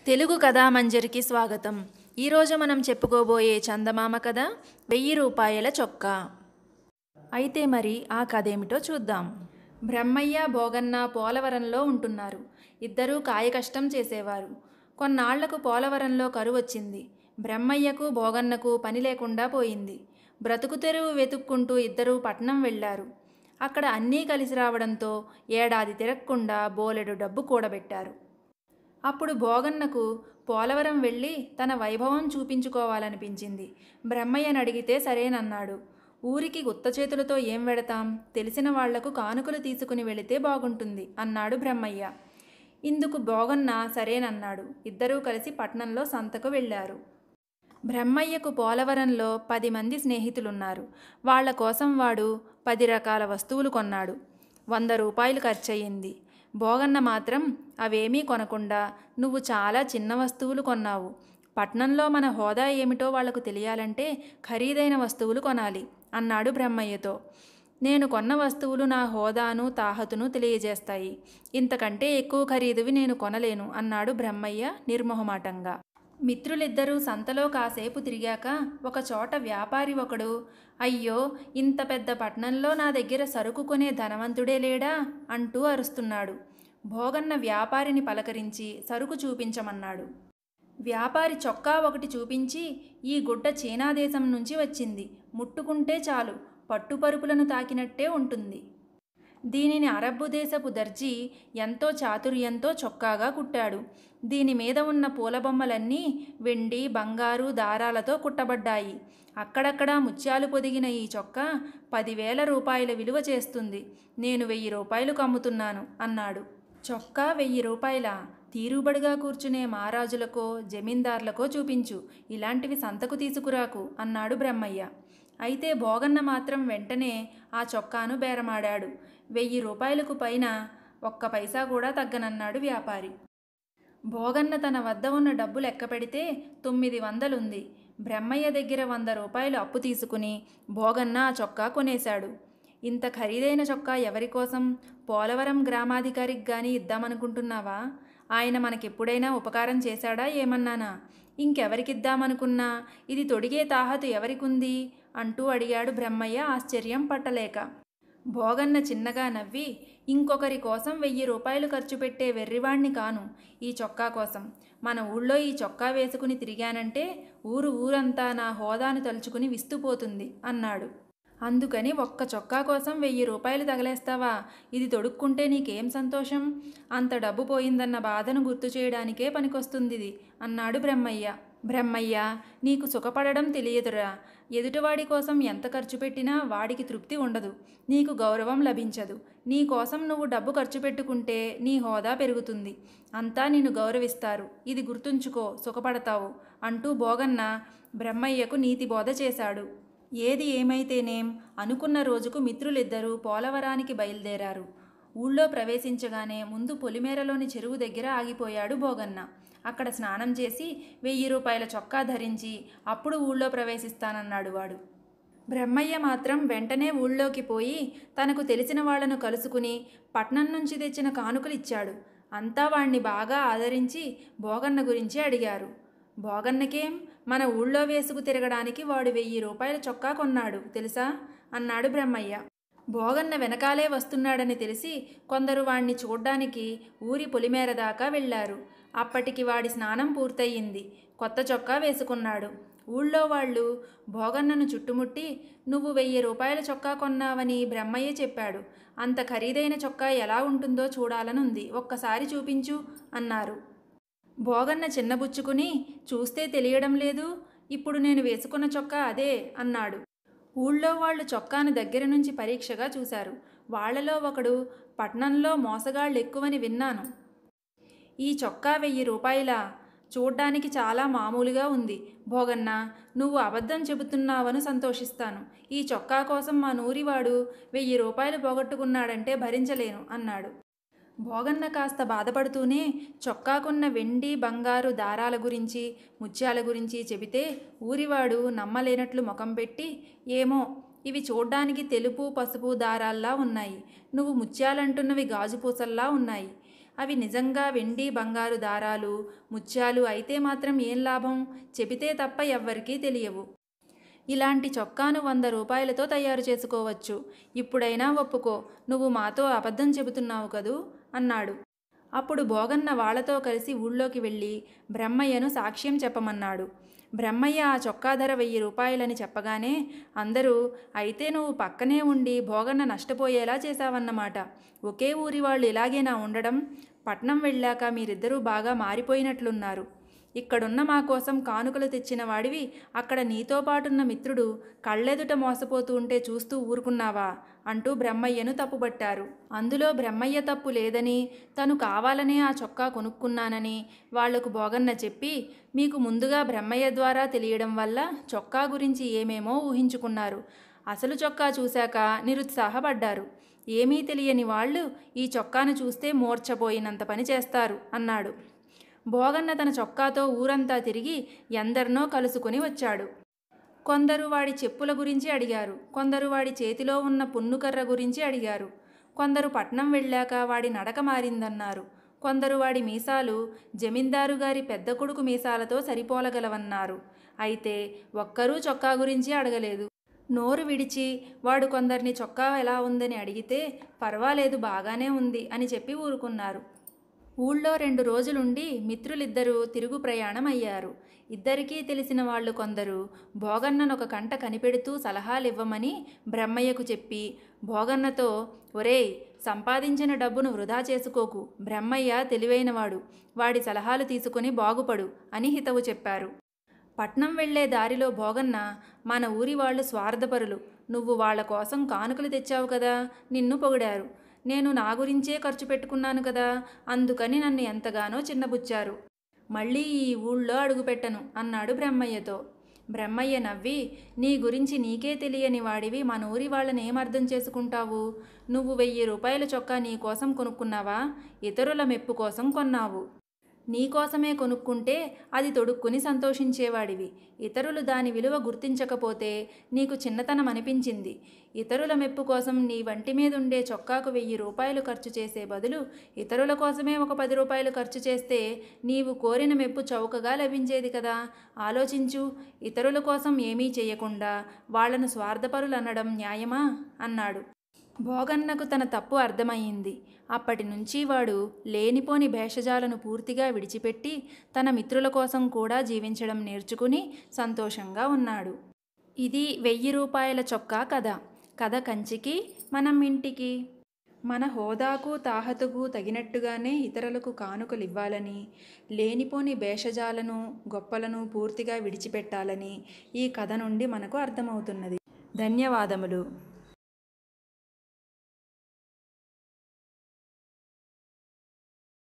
తెలుగు కథామంజరికి స్వాగతం. ఈరోజు మనం చెప్పుకోబోయే చందమామ కథ 1000 రూపాయల చొక్కా. అయితే మరి ఆ కథ ఏమిటో చూద్దాం. బ్రహ్మయ్య భోగన్న పోలవరంలో ఉంటున్నారు. ఇద్దరూ కాయకష్టం చేసేవారు. కొన్నాళ్లకు పోలవరంలో కరువొచ్చింది. బ్రహ్మయ్యకు భోగన్నకు పని లేకుండా పోయింది. బ్రతుకు తెరువు వెతుక్కుంటూ ఇద్దరూ పట్నం వెళ్లారు. అక్కడ అన్నీ కలిసి రావడంతో ఏడాది తిరగకుండా బోలెడు డబ్బు కూడబెట్టారు. అప్పుడు భోగన్నకు పోలవరం వెళ్ళి తన వైభవం చూపించుకోవాలనిపించింది. బ్రహ్మయ్యని అడిగితే సరేనన్నాడు. ఊరికి గుత్త చేతులతో ఏం వెడతాం, తెలిసిన వాళ్లకు కానుకలు తీసుకుని వెళితే బాగుంటుంది అన్నాడు బ్రహ్మయ్య. ఇందుకు భోగన్న సరేనన్నాడు. ఇద్దరూ కలిసి పట్నంలో సంతకు వెళ్ళారు. బ్రహ్మయ్యకు పోలవరంలో 10 మంది స్నేహితులున్నారు. వాళ్ల కోసం వాడు 10 రకాల వస్తువులు కొన్నాడు. 100 రూపాయలు ఖర్చయింది. భోగన్న మాత్రం అవేమీ కొనకుండా, నువ్వు చాలా చిన్న వస్తువులు కొన్నావు. పట్నంలో మన హోదా ఏమిటో వాళ్లకు తెలియాలంటే ఖరీదైన వస్తువులు కొనాలి అన్నాడు బ్రహ్మయ్యతో. నేను కొన్న వస్తువులు నా హోదాను తాహతును తెలియజేస్తాయి. ఇంతకంటే ఎక్కువ ఖరీదువి నేను కొనలేను అన్నాడు బ్రహ్మయ్య నిర్మొహమాటంగా. మిత్రులిద్దరూ సంతలో కాసేపు తిరిగాక ఒకచోట వ్యాపారి ఒకడు, అయ్యో, ఇంత పెద్ద పట్నంలో నా దగ్గర సరుకు కొనే ధనవంతుడే లేడా అంటూ అరుస్తున్నాడు. భోగన్న వ్యాపారిని పలకరించి సరుకు చూపించమన్నాడు. వ్యాపారి చొక్కా ఒకటి చూపించి, ఈ గుడ్డ చీనా దేశం నుంచి వచ్చింది. ముట్టుకుంటే చాలు పట్టుపరుపులను తాకినట్టే ఉంటుంది. దీనిని అరబ్బు దేశపు దర్జీ ఎంతో చాతుర్యంతో చొక్కాగా కుట్టాడు. దీని మీద ఉన్న పూలబొమ్మలన్నీ వెండి బంగారు దారాలతో కుట్టబడ్డాయి. అక్కడక్కడా ముత్యాలు పొదిగిన ఈ చొక్కా 10,000 రూపాయల విలువ చేస్తుంది. నేను 1000 రూపాయలకు అమ్ముతున్నాను అన్నాడు. చొక్కా 1000 రూపాయలా? తీరుబడిగా కూర్చునే మహారాజులకో జమీందార్లకో చూపించు, ఇలాంటివి సంతకు తీసుకురాకు అన్నాడు బ్రహ్మయ్య. అయితే భోగన్న మాత్రం వెంటనే ఆ చొక్కాను బేరమాడాడు. 1000 రూపాయలకు పైన ఒక్క పైసా కూడా తగ్గనన్నాడు వ్యాపారి. భోగన్న తన వద్ద ఉన్న డబ్బు లెక్క పెడితే 900 ఉంది. బ్రహ్మయ్య దగ్గర 100 రూపాయలు అప్పు తీసుకుని భోగన్న ఆ చొక్కా కొనేశాడు. ఇంత ఖరీదైన చొక్కా ఎవరికోసం? పోలవరం గ్రామాధికారికి గాని ఇద్దామనుకుంటున్నావా? ఆయన మనకెప్పుడైనా ఉపకారం చేశాడా ఏమన్నానా? ఇంకెవరికిద్దామనుకున్నా ఇది తొడిగే తాహతు ఎవరికుంది అంటూ అడిగాడు బ్రహ్మయ్య ఆశ్చర్యం పట్టలేక. భోగన్న చిన్నగా నవ్వి, ఇంకొకరి కోసం 1000 రూపాయలు ఖర్చు పెట్టే వెర్రివాణ్ణి కాను ఈ చొక్కా కోసం. మన ఊళ్ళో ఈ చొక్కా వేసుకుని తిరిగానంటే ఊరంతా నా హోదాను తలుచుకుని విస్తుపోతుంది అన్నాడు. అందుకని ఒక్క చొక్కా కోసం 1000 రూపాయలు తగలేస్తావా? ఇది తొడుక్కుంటే నీకేం సంతోషం? అంత డబ్బు పోయిందన్న బాధను గుర్తు చేయడానికే పనికొస్తుందిది అన్నాడు బ్రహ్మయ్య. బ్రహ్మయ్య, నీకు సుఖపడడం తెలియదురా. ఎదుటివాడి కోసం ఎంత ఖర్చు పెట్టినా వాడికి తృప్తి ఉండదు, నీకు గౌరవం లభించదు. నీ కోసం నువ్వు డబ్బు ఖర్చు పెట్టుకుంటే నీ హోదా పెరుగుతుంది, అంతా నిన్ను గౌరవిస్తారు. ఇది గుర్తుంచుకో, సుఖపడతావు అంటూ భోగన్న బ్రహ్మయ్యకు నీతి బోధ చేశాడు. ఏది ఏమైతేనేం అనుకున్న రోజుకు మిత్రులిద్దరూ పోలవరానికి బయలుదేరారు. ఊళ్ళో ప్రవేశించగానే ముందు పొలిమేరలోని చెరువు దగ్గర ఆగిపోయాడు భోగన్న. అక్కడ స్నానం చేసి 1000 రూపాయల చొక్కా ధరించి అప్పుడు ఊళ్ళో ప్రవేశిస్తానన్నాడు వాడు. బ్రహ్మయ్య మాత్రం వెంటనే ఊళ్ళోకి పోయి తనకు తెలిసిన వాళ్లను కలుసుకుని పట్నం నుంచి తెచ్చిన కానుకలు ఇచ్చాడు. అంతా వాణ్ణి బాగా ఆదరించి భోగన్న గురించి అడిగారు. భోగన్నకేం, మన ఊళ్ళో వేసుకు తిరగడానికి వాడు 1000 రూపాయల చొక్కా కొన్నాడు తెలుసా అన్నాడు బ్రహ్మయ్య. భోగన్న వెనకాలే వస్తున్నాడని తెలిసి కొందరు వాణ్ణి చూడ్డానికి ఊరి పొలిమేర దాకా వెళ్లారు. అప్పటికి వాడి స్నానం పూర్తయింది. కొత్త చొక్కా వేసుకున్నాడు. ఊళ్ళో వాళ్ళు భోగన్నను చుట్టుముట్టి, నువ్వు 1000 రూపాయల చొక్కా కొన్నావని బ్రహ్మయ్య చెప్పాడు. అంత ఖరీదైన చొక్కా ఎలా ఉంటుందో చూడాలనుంది, ఒక్కసారి చూపించు అన్నారు. భోగన్న చిన్నబుచ్చుకుని, చూస్తే తెలియడం లేదు, ఇప్పుడు నేను వేసుకున్న చొక్కా అదే అన్నాడు. ఊళ్ళో వాళ్ళు చొక్కాను దగ్గర నుంచి పరీక్షగా చూశారు. వాళ్లలో ఒకడు, పట్నంలో మోసగాళ్ళెక్కువని విన్నాను. ఈ చొక్కా 1000 రూపాయలా? చూడ్డానికి చాలా మామూలుగా ఉంది. భోగన్న, నువ్వు అబద్ధం చెబుతున్నావని సంతోషిస్తాను. ఈ చొక్కా కోసం మా నూరివాడు 1000 రూపాయలు పోగొట్టుకున్నాడంటే భరించలేను అన్నాడు. భోగన్న కాస్త బాధపడుతూనే చొక్కాకున్న వెండి బంగారు దారాల గురించి ముత్యాల గురించి చెబితే ఊరివాడు నమ్మలేనట్లు ముఖం పెట్టి, ఏమో, ఇవి చూడ్డానికి తెలుపు పసుపు దారాల్లా ఉన్నాయి, నువ్వు ముత్యాలంటున్నవి గాజుపూసల్లా ఉన్నాయి. అవి నిజంగా వెండి బంగారు దారాలు ముత్యాలు అయితే మాత్రం ఏం లాభం? చెబితే తప్ప ఎవ్వరికీ తెలియవు. ఇలాంటి చొక్కాను 100 రూపాయలతో తయారు చేసుకోవచ్చు. ఇప్పుడైనా ఒప్పుకో, నువ్వు మాతో అబద్ధం చెబుతున్నావు కదూ అన్నాడు. అప్పుడు భోగన్న వాళ్లతో కలిసి ఊళ్ళోకి వెళ్ళి బ్రహ్మయ్యను సాక్ష్యం చెప్పమన్నాడు. బ్రహ్మయ్య ఆ చొక్కా ధర 1000 రూపాయలని చెప్పగానే అందరూ, అయితే నువ్వు పక్కనే ఉండి భోగన్న నష్టపోయేలా చేశావన్నమాట. ఒకే ఊరి వాళ్ళు ఇలాగేనా ఉండడం? పట్నం వెళ్ళాక మీరిద్దరూ బాగా మారిపోయినట్లున్నారు. ఇక్కడున్న మా కోసం కానుకలు తెచ్చిన వాడివి అక్కడ నీతో పాటున్న మిత్రుడు కళ్ళెదుట మోసపోతూ ఉంటే చూస్తూ ఊరుకున్నావా అంటూ బ్రహ్మయ్యను తప్పుబట్టారు. అందులో బ్రహ్మయ్య తప్పు లేదని, తను కావాలనే ఆ చొక్కా కొనుక్కున్నానని వాళ్లకు భోగన్న చెప్పి, మీకు ముందుగా బ్రహ్మయ్య ద్వారా తెలియడం వల్ల చొక్కా గురించి ఏమేమో ఊహించుకున్నారు. అసలు చొక్కా చూశాక నిరుత్సాహపడ్డారు. ఏమీ తెలియని వాళ్ళు ఈ చొక్కాను చూస్తే మూర్ఛపోయినంత పని చేస్తారు అన్నాడు. భోగన్న తన చొక్కాతో ఊరంతా తిరిగి ఎందరినో కలుసుకుని వచ్చాడు. కొందరు వాడి చెప్పుల గురించి అడిగారు, కొందరు వాడి చేతిలో ఉన్న పున్నుకర్ర గురించి అడిగారు, కొందరు పట్నం వెళ్ళాక వాడి నడక మారిందన్నారు, కొందరు వాడి మీసాలు జమీందారు గారి పెద్ద కొడుకు మీసాలతో సరిపోలగలవన్నారు. అయితే ఒక్కరూ చొక్కా గురించి అడగలేదు. నోరు విడిచి వాడు కొందరిని చొక్కా ఎలా ఉందని అడిగితే పర్వాలేదు బాగానే ఉంది అని చెప్పి ఊరుకున్నారు. ఊళ్ళో 2 రోజులుండి మిత్రులిద్దరూ తిరుగు ప్రయాణం అయ్యారు. ఇద్దరికీ తెలిసిన వాళ్ళు కొందరు భోగన్ననొక కంట కనిపెడుతూ సలహాలివ్వమని బ్రహ్మయ్యకు చెప్పి భోగన్నతో, ఒరేయ్, సంపాదించిన డబ్బును వృధా చేసుకోకు, బ్రహ్మయ్య తెలివైనవాడు, వాడి సలహాలు తీసుకుని బాగుపడు అని హితవు చెప్పారు. పట్నం వెళ్లే దారిలో భోగన్న, మన ఊరి వాళ్ళు స్వార్థపరులు, నువ్వు వాళ్ల కోసం కానుకలు తెచ్చావు కదా, నిన్ను పొగిడారు. నేను నా గురించే ఖర్చు పెట్టుకున్నాను కదా, అందుకని నన్ను ఎంతగానో చిన్నబుచ్చారు. మళ్ళీ ఈ ఊళ్ళో అడుగుపెట్టను అన్నాడు బ్రహ్మయ్యతో. బ్రహ్మయ్య నవ్వి, నీ గురించి నీకే తెలియని వాడివి మన ఊరి వాళ్ళని ఏమర్థం చేసుకుంటావు? నువ్వు 1000 రూపాయల చొక్కా నీ కోసం కొనుక్కున్నావా? ఇతరుల మెప్పు కోసం కొన్నావు. నీకోసమే కొనుక్కుంటే అది తొడుక్కుని సంతోషించేవాడివి. ఇతరులు దాని విలువ గుర్తించకపోతే నీకు చిన్నతనం అనిపించింది. ఇతరుల మెప్పు కోసం నీ వంటి మీదుండే చొక్కాకు 1000 రూపాయలు ఖర్చు చేసే బదులు ఇతరుల కోసమే ఒక 10 రూపాయలు ఖర్చు చేస్తే నీవు కోరిన మెప్పు చౌకగా లభించేది కదా. ఆలోచించు. ఇతరుల కోసం ఏమీ చేయకుండా వాళ్లను స్వార్థపరులనడం న్యాయమా అన్నాడు. భోగన్నకు తన తప్పు అర్థమయ్యింది. అప్పటి నుంచి వాడు లేనిపోని భేషజాలను పూర్తిగా విడిచిపెట్టి తన మిత్రుల కోసం కూడా జీవించడం నేర్చుకుని సంతోషంగా ఉన్నాడు. ఇది 1000 రూపాయల చొక్కా కథ. కథ కంచికి, మనం ఇంటికి. మన హోదాకు తాహతుకు తగినట్టుగానే ఇతరులకు కానుకలివ్వాలని, లేనిపోని భేషజాలను గొప్పలను పూర్తిగా విడిచిపెట్టాలని ఈ కథ నుండి మనకు అర్థమవుతున్నది. ధన్యవాదములు.